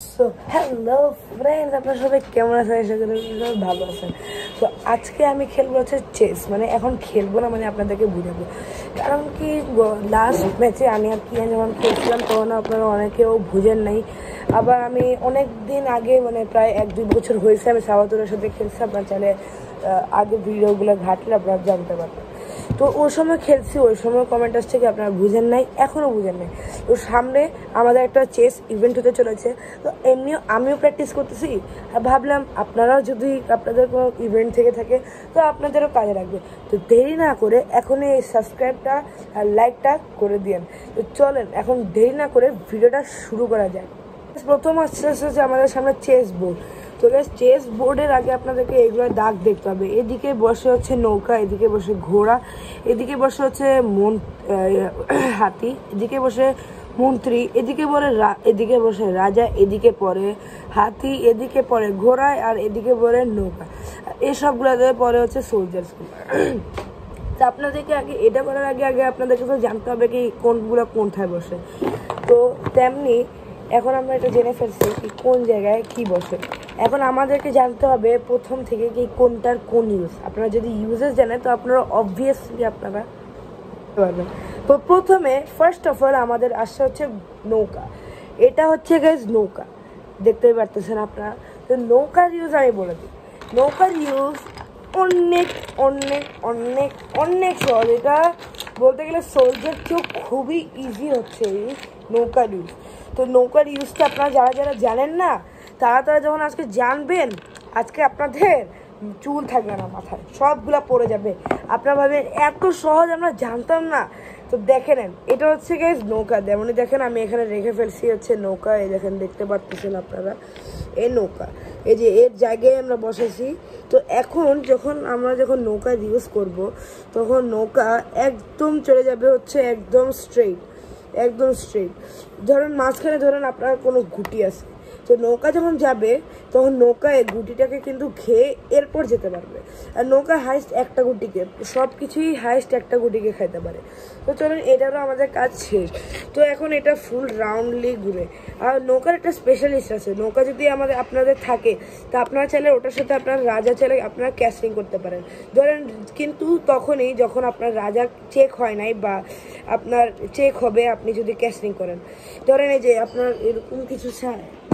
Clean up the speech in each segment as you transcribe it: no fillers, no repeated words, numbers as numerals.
So hello friends, আপনারা সবাই কেমন আছেন? আশা করি সবাই ভালো আছেন। তো আজকে আমি খেলবো হচ্ছে চেস, মানে এখন খেলবো না, মানে আপনাদেরকে বুঝাবো। কারণ কি, লাস্ট ম্যাচে আমি আর কি যখন খেলছিলাম তখন আপনারা অনেকেও বুঝেন নাই। আবার আমি অনেক দিন আগে, মানে প্রায় 1-2 বছর হয়েছে আমি সাবাতুরের সাথে খেলছি। আপনার চাইলে আগে ভিডিওগুলো ঘাটলে আপনারা জানতে পারবেন। তো ওই সময় খেলছি, ওই সময় কমেন্টাস থেকে আপনারা বুঝেন নাই, এখনও বুঝেন নাই। তো সামনে আমাদের একটা চেস ইভেন্ট হতে চলেছে, তো এমনিও আমিও প্র্যাকটিস করতেছি। আর ভাবলাম আপনারাও যদি আপনাদের কোনো ইভেন্ট থেকে থাকে তো আপনাদেরও কাজে লাগবে। তো দেরি না করে এখনই এই সাবস্ক্রাইবটা আর লাইকটা করে দিন। তো চলেন এখন দেরি না করে ভিডিওটা শুরু করা যায়। প্রথম আসছে আমাদের সামনে চেস বোর্ড। তো চেস বোর্ডের আগে আপনাদেরকে এগুলো দাগ দেখতে হবে। এদিকে বসে হচ্ছে নৌকা, এদিকে বসে ঘোড়া, এদিকে বসে হচ্ছে হাতি, এদিকে বসে মন্ত্রী, এদিকে বসে রাজা, এদিকে পরে হাতি, এদিকে পরে ঘোড়া, আর এদিকে পরে নৌকা। এসবগুলোতে পরে হচ্ছে সোলজার্স। তো আপনাদেরকে আগে এটা করার আগে আগে আপনাদেরকে তো জানতে হবে কি কোনগুলো কোনটায় বসে। তো তেমনি এখন আমরা এটা জেনে ফেলছি কি কোন জায়গায় কি বসে। এখন আমাদেরকে জানতে হবে প্রথম থেকে কি কোনটার কোন ইউজ। আপনারা যদি ইউজেস জানেন তো আপনারা অবভিয়াসলি আপনারা পারবেন। তো প্রথমে ফার্স্ট অফ অল আমাদের আসছে হচ্ছে নৌকা। এটা হচ্ছে গাইজ নৌকা, দেখতেই পারতেছেন আপনারা। তো নৌকার ইউজ আমি বলে দিই। নৌকার ইউজ অনেক অনেক অনেক অনেক সহজ। এটা বলতে গেলে সোলজার চেয়েও খুবই ইজি হচ্ছে এই নৌকার ইউজ। তো নৌকার ইউজটা আপনারা যারা যারা জানেন না, তারা যখন আজকে জানবেন, আজকে আপনাদের চুল থাকবে না মাথায়, সবগুলা পড়ে যাবে। আপনারা ভাবেন এত সহজ আমরা জানতাম না। তো দেখে নেন, এটা হচ্ছে গাইজ নৌকা। যেমনই দেখেন আমি এখানে রেখে ফেলছি হচ্ছে নৌকা। এই দেখেন, দেখতে পারতেছেন আপনারা এই নৌকা, এই যে এর জায়গায় আমরা বসেছি। তো এখন যখন নৌকা ইউজ করব, তখন নৌকা একদম চলে যাবে হচ্ছে একদম স্ট্রেইট। ধরেন মাঝখানে ধরেন আপনার কোনো গুটি আছে, তো নৌকা যখন যাবে তখন নৌকা এই গুটিটাকে কিন্তু খেয়ে এরপর যেতে পারবে। আর নৌকা হাইস্ট একটা গুটিকে, সব কিছুই হাইস্ট একটা গুটিকে খাইতে পারে। তো চলুন, এটারও আমাদের কাজ শেষ। তো এখন এটা ফুল রাউন্ডলি ঘুরে। আর নৌকার একটা স্পেশালিস্ট আছে। নৌকা যদি আপনাদের থাকে, তা আপনারা চাইলে ওটার সাথে আপনার রাজা চাইলে আপনারা ক্যাসলিং করতে পারেন। ধরেন কিন্তু তখনই যখন আপনার রাজা চেক হয় নাই, বা আপনার চেক হবে আপনি যদি ক্যাসলিং করেন। ধরেন এই যে আপনার এরকম কিছু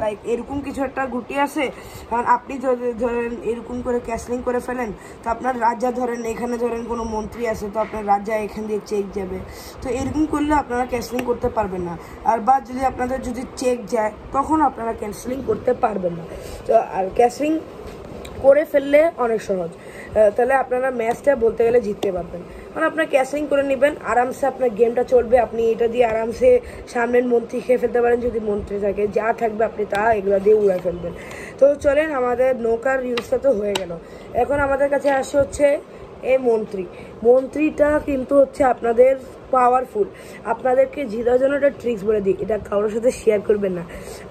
লাইক এরকম কিছু একটা গুটি আছে, কারণ আপনি যদি ধরেন এরকম করে ক্যাসলিং করে ফেলেন, তো আপনার রাজা ধরেন এখানে ধরেন কোনো মন্ত্রী আছে, তো আপনার রাজা এখান দিয়ে চেক যাবে। তো এরকম করলে আপনারা ক্যাসলিং করতে পারবেন না। আর বা যদি আপনাদের যদি চেক যায় তখন আপনারা ক্যাসলিং করতে পারবেন না। তো আর ক্যাসলিং করে ফেললে অনেক সহজ, তাহলে আপনারা ম্যাচটা বলতে গেলে জিততে পারবেন। কারণ আপনার ক্যাসিং করে নেবেন, আরামসে আপনার গেমটা চলবে। আপনি এটা দিয়ে আরামসে সামনের মন্ত্রী খেয়ে ফেলতে পারেন, যদি মন্ত্রী থাকে যা থাকবে আপনি তা এগুলো দিয়ে উড়াই ফেলবেন। তো চলেন, আমাদের নৌকার ইউজটা তো হয়ে গেল। এখন আমাদের কাছে আসে হচ্ছে এই মন্ত্রীটা কিন্তু হচ্ছে আপনাদের পাওয়ারফুল। আপনাদেরকে জেতার জন্য একটা ট্রিক্স বলে দিই, এটা কারোর সাথে শেয়ার করবেন না।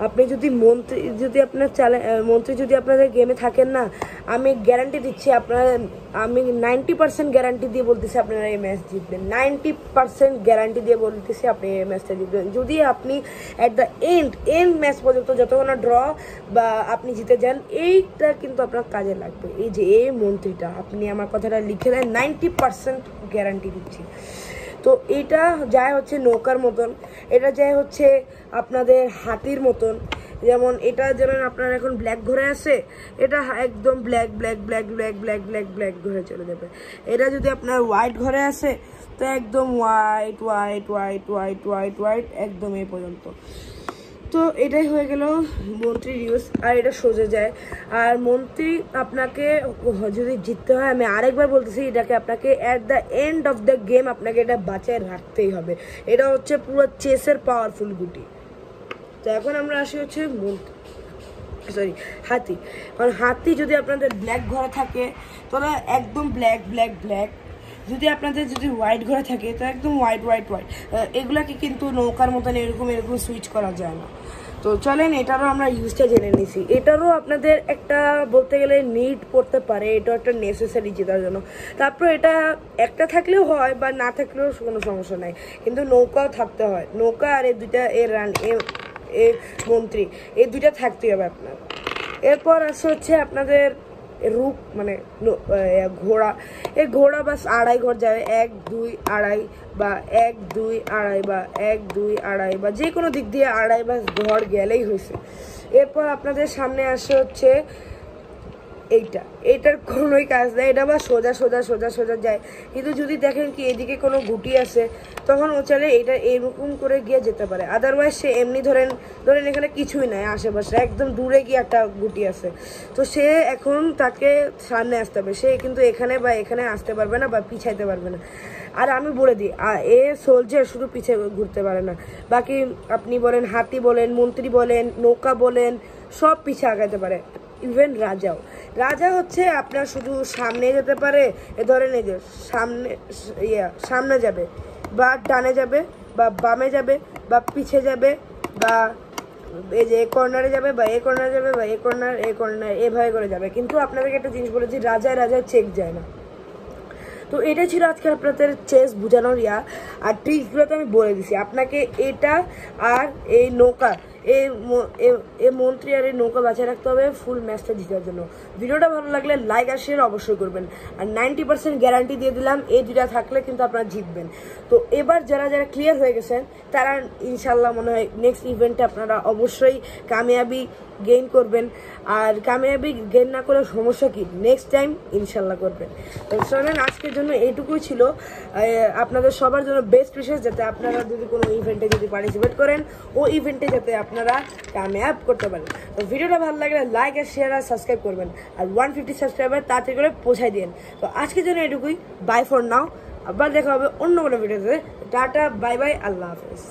আপনি যদি মন্ত্রী যদি আপনাদের গেমে থাকেন না, আমি গ্যারান্টি দিচ্ছি আমি 90% গ্যারান্টি দিয়ে বলতেছি আপনারা এই ম্যাচ জিতবেন। 90% গ্যারান্টি দিয়ে বলতেছি আপনি এই ম্যাচটা জিতবেন, যদি আপনি অ্যাট দ্য এন্ড ম্যাচ পর্যন্ত যতক্ষণ না ড্র বা আপনি জিতে যান। এইটা কিন্তু আপনার কাজে লাগবে। এই যে এই মন্ত্রীটা, আপনি আমার কথাটা লিখে দেন, 90% গ্যারান্টি দিচ্ছি। তো এটা যায় হচ্ছে নৌকার মতন, এটা যায় হচ্ছে আপনাদের হাতির মতন। যেমন এটা যেমন আপনার এখন ব্ল্যাক ঘরে আছে, এটা একদম ব্ল্যাক ঘরে চলে যাবে। এটা যদি আপনার হোয়াইট ঘরে আসে, তো একদম হোয়াইট একদম এই পর্যন্ত। তো এটাই হয়ে গেল মন্ত্রীর ইউজ। আর এটা সোজা যায়। আর মন্ত্রী আপনাকে যদি জিততে হয়, আমি আরেকবার বলতেছি, এটাকে আপনাকে at the end of the game আপনাকে এটা বাঁচায় রাখতেই হবে। এটা হচ্ছে পুরো চেসের পাওয়ারফুল গুটি। তো এখন আমরা আসি হচ্ছে হাতি। কারণ হাতি যদি আপনাদের ব্ল্যাক ঘরে থাকে তাহলে একদম ব্ল্যাক। যদি আপনাদের যদি হোয়াইট ঘরে থাকে তো একদম হোয়াইট। এগুলাকে কিন্তু নৌকার মতন এরকম সুইচ করা যায় না। তো চলেন, এটারও আমরা ইউজটা জেনে নিছি। এটারও আপনাদের একটা বলতে গেলে নিড পড়তে পারে, এটা একটা নেসেসারি জেতার জন্য। তারপর এটা একটা থাকলেও হয় বা না থাকলেও কোনো সমস্যা নাই, কিন্তু নৌকাও থাকতে হয়। নৌকা আর এই দুইটা এ মন্ত্রী, এই দুইটা থাকতেই হবে আপনার। এরপর আছে হচ্ছে আপনাদের রূপ মানে ঘোড়া, এই ঘোড়া বাস আড়াই ঘর যাবে, 1 2 আড়াই বা 1 2 আড়াই বা 1 2 আড়াই বা যে কোনো দিক দিয়ে আড়াই বাস ঘর গেলেই হয়েছে। এরপর আপনাদের সামনে আসে হচ্ছে এইটার কোনোই কাজ নেই, এটা বা সোজা সোজা সোজা সোজা যায়, কিন্তু যদি দেখেন কি এদিকে কোনো গুটি আছে তখন ও চাইলে এটা এরকম করে গিয়ে যেতে পারে। আদারওয়াইজ সে এমনি ধরেন এখানে কিছুই নাই আশেপাশে, একদম দূরে গিয়ে একটা গুটি আছে, তো সে এখন তাকে সামনে আসতে হবে, সে কিন্তু এখানে বা এখানে আসতে পারবে না বা পিছাইতে পারবে না। আর আমি বলে দিই এ সোলজার শুধু পিছিয়ে ঘুরতে পারে না, বাকি আপনি বলেন হাতি বলেন, মন্ত্রী বলেন, নৌকা বলেন, সব পিছিয়ে আগাতে পারে। ইভেন রাজা হচ্ছে আপনার শুধু সামনে যেতে পারে, এ ধরেন এই যে সামনে যাবে বা ডানে যাবে বা বামে যাবে বা পিছে যাবে বা এই যে কর্নারে যাবে বা এ কর্নারে যাবে বা এ কর্নার এভাবে করে যাবে। কিন্তু আপনাদেরকে একটা জিনিস বলেছি, রাজায় চেক যায় না। তো এটা ছিল আজকে আপনাদের চেস বোঝানোর আর ট্রিক্সগুলো তো আমি বলে দিছি আপনাকে। এটা আর এই নৌকা, এই মন্ত্রী আর এই নৌকা বাঁচিয়ে রাখতে হবে ফুল ম্যাচটা জিতার জন্য। ভিডিওটা ভালো লাগলে লাইক আর শেয়ার অবশ্যই করবেন। আর 90% গ্যারান্টি দিয়ে দিলাম এই দুটা থাকলে কিন্তু আপনারা জিতবেন। তো এবার যারা ক্লিয়ার হয়ে গেছেন তারা ইনশাল্লাহ মনে হয় নেক্সট ইভেন্টে আপনারা অবশ্যই কামিয়াবি গেইন করবেন। আর কামিয়াবি গেইন না করে সমস্যা কি, নেক্সট টাইম ইনশাল্লাহ করবেন। তো শোনেন, আজকের জন্য এইটুকুই ছিল। আপনাদের সবার জন্য বেস্ট উইশেস, যাতে আপনারা যদি কোনো ইভেন্টে যদি পার্টিসিপেট করেন ও ইভেন্টে যাতে আপনারা কামিয়াব করতে পারেন। তো ভিডিওটা ভালো লাগলে লাইক আর শেয়ার আর সাবস্ক্রাইব করবেন। আর 150 সাবস্ক্রাইবার তাড়াতাড়ি করে পৌঁছাই দিন। তো আজকের জন্য এটুকুই, বাই ফর নাও। আবার দেখা হবে অন্য কোনো ভিডিওতে। টাটা, বাই বাই, আল্লাহ হাফেজ।